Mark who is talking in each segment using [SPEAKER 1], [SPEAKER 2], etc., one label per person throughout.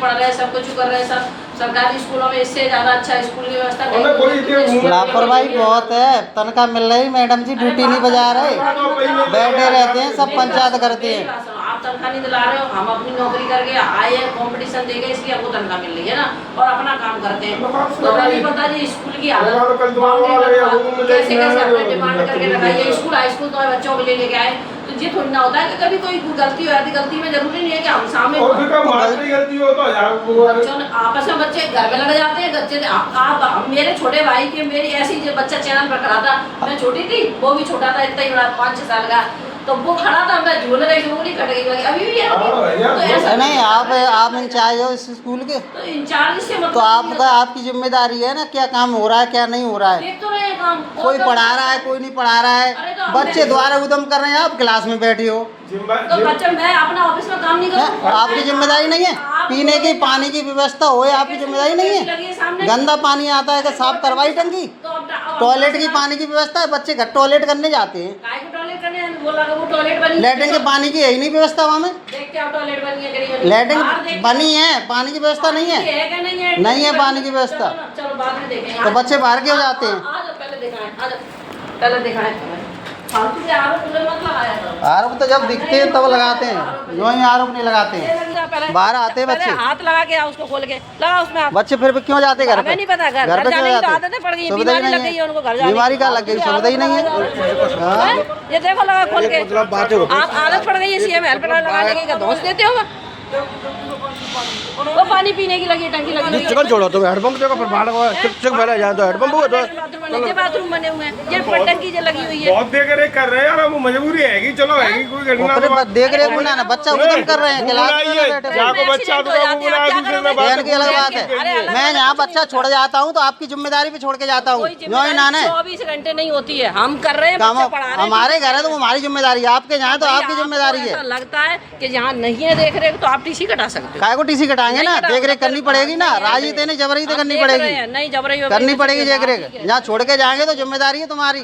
[SPEAKER 1] पढ़ रहे हैं, सब कुछ कर रहे हैं, सब सरकारी स्कूलों में इससे ज्यादा अच्छा स्कूल की व्यवस्था नहीं।
[SPEAKER 2] लापरवाही बहुत है, तनख्वाह मिल रही मैडम जी, ड्यूटी नहीं बजा रहे, बैठे रहते हैं, सब पंचायत करते हैं।
[SPEAKER 1] आप तनख्वाह नहीं दिला रहे हो, हम अपनी नौकरी करके आए हैं, कंपटीशन देके इसलिए आपको तनख्वाह मिल रही है ना, और अपना काम करते हैं। तो नहीं पता जी स्कूल की हालत कैसे कैसे हमने डिमांड करके रखा है। स्कूल हाई स्कूल तो बच्चों के लिए लेके आए, तो ये थोड़ी ना होता है कि कभी कोई गलती हो जाती, गलती में जरूरी नहीं है कि हम सामने
[SPEAKER 3] गलती हो तो
[SPEAKER 1] बच्चों ने आपस में बच्चे घर में लग जाते हैं। बच्चे आप मेरे छोटे भाई के मेरी ऐसी जो बच्चा चैनल पर खड़ा था, मैं छोटी थी, वो भी छोटा था, इतना ही बड़ा 5-6 साल का, तो वो खड़ा था, मैं झूल रही उंगली कट गई, अभी भी है। तो ऐसा
[SPEAKER 2] नहीं, आप इंचार्ज हो इस स्कूल के,
[SPEAKER 1] तो इंचार्ज से मतलब
[SPEAKER 2] तो आपका आपकी जिम्मेदारी है ना, क्या काम हो रहा है क्या नहीं हो रहा है।
[SPEAKER 1] देख तो रहे हैं काम,
[SPEAKER 2] कोई पढ़ा रहा है, कोई नहीं पढ़ा रहा है, बच्चे द्वारा उद्यम कर रहे हैं, आप क्लास में बैठे हो,
[SPEAKER 1] तो बच्चा मैं अपना ऑफिस में काम नहीं करूँ,
[SPEAKER 2] आपकी जिम्मेदारी नहीं है। पीने की पानी की व्यवस्था हो, आपकी जिम्मेदारी नहीं है। गंदा पानी आता है तो साफ करवाई टंकी, टॉयलेट की पानी की व्यवस्था है, बच्चे घर टॉयलेट करने जाते हैं, लैट्रिन के पानी की है ही नहीं व्यवस्था वहाँ में। लैट्रिन बनी है, पानी की व्यवस्था नहीं है, नहीं है पानी की व्यवस्था, तो बच्चे बाहर क्यों जाते हैं। आरोप तो जब दिखते हैं तब लगाते हैं, यूँ ही आरोप नहीं लगाते हैं। बाहर आते हैं बच्चे,
[SPEAKER 1] हाथ लगा के उसको खोल के लगा उसमें हाथ।
[SPEAKER 2] बच्चे फिर क्यों जाते घर पे?
[SPEAKER 1] हमें नहीं पता, घर
[SPEAKER 2] पे क्यों
[SPEAKER 1] जाने की तो
[SPEAKER 2] जाते?
[SPEAKER 1] आदतें पड़ गई,
[SPEAKER 2] सुविधा ही
[SPEAKER 1] बीमारी लग
[SPEAKER 2] नहीं
[SPEAKER 1] गई है उनको, घर
[SPEAKER 2] है,
[SPEAKER 1] जाने की।
[SPEAKER 2] बीमारी का लग गई, सुविधा ही नहीं है। हाँ?
[SPEAKER 1] ये देखो लगा खोल के, आप आदत पड़ गई है सीएम हेल्प लगाने की, धोस देते हो। वो पानी पीने की लगी टंकी लगी,
[SPEAKER 4] चिकन छोड़ो तो हेडपंप देखो, फिर बाहर चिक फैला जाए तो हेडपंप हुआ तो
[SPEAKER 1] बाथरूम बने हुए हैं, ये टंकी जो लगी हुई है।
[SPEAKER 3] बहुत देख रेख कर रहे हैं यार, वो मजबूरी है, चलो है कोई घटना
[SPEAKER 2] देख रेख ना, बच्चा उद्यम कर रहे हैं, क्लास में बैठे
[SPEAKER 3] को बच्चा
[SPEAKER 2] बहन की अलग बात है। मैं यहाँ बच्चा छोड़ जाता हूँ तो आपकी जिम्मेदारी पे छोड़ के जाता हूँ, यूँ ही नाने
[SPEAKER 1] 24 घंटे नहीं होती है, हम कर रहे हैं, बच्चे पढ़ा रहे हैं।
[SPEAKER 2] हमारे घर है तो हमारी जिम्मेदारी है, आपके यहाँ तो आपकी जिम्मेदारी है।
[SPEAKER 1] ऐसा लगता है कि जहाँ नहीं है देख रेख तो आप टीसी कटा सकते हो।
[SPEAKER 2] काय को टीसी कटाएंगे ना, देख रेख करनी पड़ेगी ना, राजी नहीं जबरी तो करनी पड़ेगी,
[SPEAKER 1] नहीं जबरी
[SPEAKER 2] करनी पड़ेगी देख रेख। जहाँ छोड़ के जाएंगे तो जिम्मेदारी है तुम्हारी,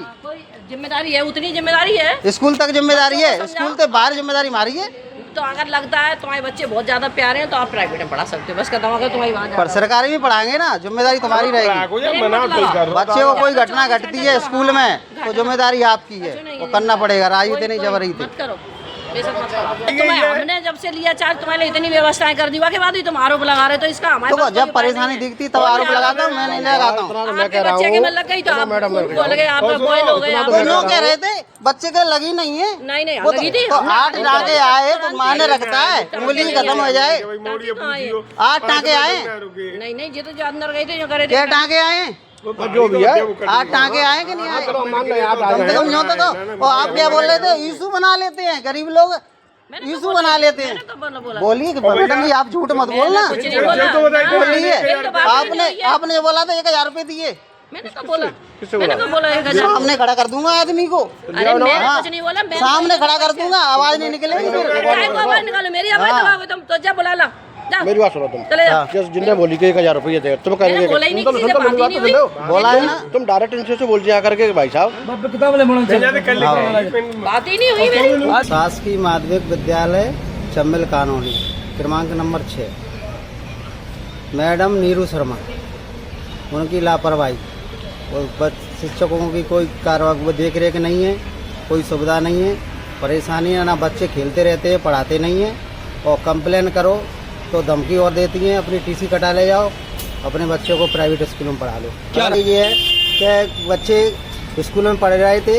[SPEAKER 1] जिम्मेदारी है, उतनी जिम्मेदारी है,
[SPEAKER 2] स्कूल तक जिम्मेदारी है, स्कूल से बाहर जिम्मेदारी हमारी है।
[SPEAKER 1] तो अगर लगता है तुम्हारे बच्चे बहुत ज्यादा प्यारे हैं तो आप प्राइवेट में पढ़ा सकते हो, बस कदम अगर तुम्हारी वहाँ
[SPEAKER 2] पर सरकारी भी पढ़ाएंगे ना, जिम्मेदारी तुम्हारी रहेगी। बच्चे को कोई घटना घटती है स्कूल में तो जिम्मेदारी आपकी है, वो करना पड़ेगा, राजी नहीं जबरी थे।
[SPEAKER 1] हमने जब से लिया चार्ज तुम्हारे इतनी व्यवस्थाएं कर दी, के बाद ही तुम आरोप लगा रहे, तो इसका हमारे
[SPEAKER 2] तो जब परेशानी दिखती तब आरोप लगाता हूँ, मैं नहीं लगाता हूँ।
[SPEAKER 1] बच्चे के में लग गई तो आप बोल गए, आप बॉयल हो गए, आप
[SPEAKER 2] कह रहे थे बच्चे के लगी नहीं है,
[SPEAKER 1] नहीं
[SPEAKER 2] लगी थी, तो 8 टाँके आए तो माने रखता है, उंगली खत्म हो जाए, 8 टाँके आए,
[SPEAKER 1] नहीं ये तो अंदर गए थे जो करे,
[SPEAKER 2] क्या टाँके आए
[SPEAKER 4] जो भी है
[SPEAKER 2] 8 टाँके आए कि नहीं आए, कम से कम न्यों तो। और आप क्या बोल रहे थे, इशू बना लेते हैं गरीब लोग, इशू बना लेते हैं। बोलिए मैडम जी, आप झूठ मत बोलना, बोलिए। आपने बोला था 1000 रुपए दिए,
[SPEAKER 1] मैंने तो बोला 1000
[SPEAKER 2] सामने खड़ा कर दूंगा आदमी को,
[SPEAKER 1] कुछ नहीं बोला,
[SPEAKER 2] सामने खड़ा कर दूंगा, आवाज नहीं निकलेगी फिर।
[SPEAKER 1] आवाज निकालो, मेरी आवाज दबाओगे तुम तो जा बुला ला,
[SPEAKER 4] मेरी बात सुनो तुम,
[SPEAKER 1] चले जाओ।
[SPEAKER 4] जिनने बोली कि 1000 रुपये दे, तुम कहेंगे
[SPEAKER 1] बोला ही नहीं, किसी से बात ही नहीं हुई।
[SPEAKER 2] बोला है ना,
[SPEAKER 4] तुम डायरेक्ट इनसे से बोल दिया करके भाई साहब,
[SPEAKER 1] बात ही नहीं हुई मेरी।
[SPEAKER 2] शासकीय माध्यमिक विद्यालय चम्बल कानूनी क्रमांक नंबर 6, मैडम नीरू शर्मा, उनकी लापरवाही और शिक्षकों की कोई कार्रवाई देख रेख नहीं है, कोई सुविधा नहीं है, परेशानी है ना, बच्चे खेलते रहते हैं, पढ़ाते नहीं हैं, और कंप्लेन करो तो धमकी और देती हैं, अपनी टीसी कटा ले जाओ, अपने बच्चों को प्राइवेट स्कूलों में पढ़ा लो। क्या ये है कि बच्चे स्कूल में पढ़ रहे थे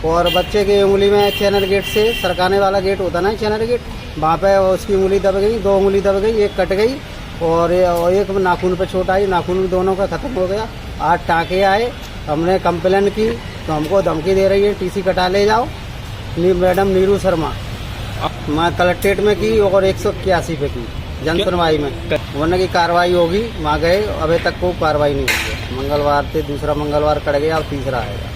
[SPEAKER 2] और बच्चे की उंगली में चैनल गेट से सरकाने वाला गेट होता ना, चैनल गेट, वहाँ पे उसकी उंगली दब गई, 2 उंगली दब गई, एक कट गई और एक नाखून पे चोट आई, नाखून दोनों का ख़त्म हो गया, 8 टाँके आए। हमने कंप्लेन की तो हमको धमकी दे रही है टीसी कटा ले जाओ। मैडम नीरू शर्मा, मैं कलेक्ट्रेट में की और 181 पे की जन सुनवाई में, वरना की कार्रवाई होगी, वहाँ गए, अभी तक कोई कार्रवाई नहीं हुई है। मंगलवार से दूसरा मंगलवार कट गया, अब तीसरा आएगा।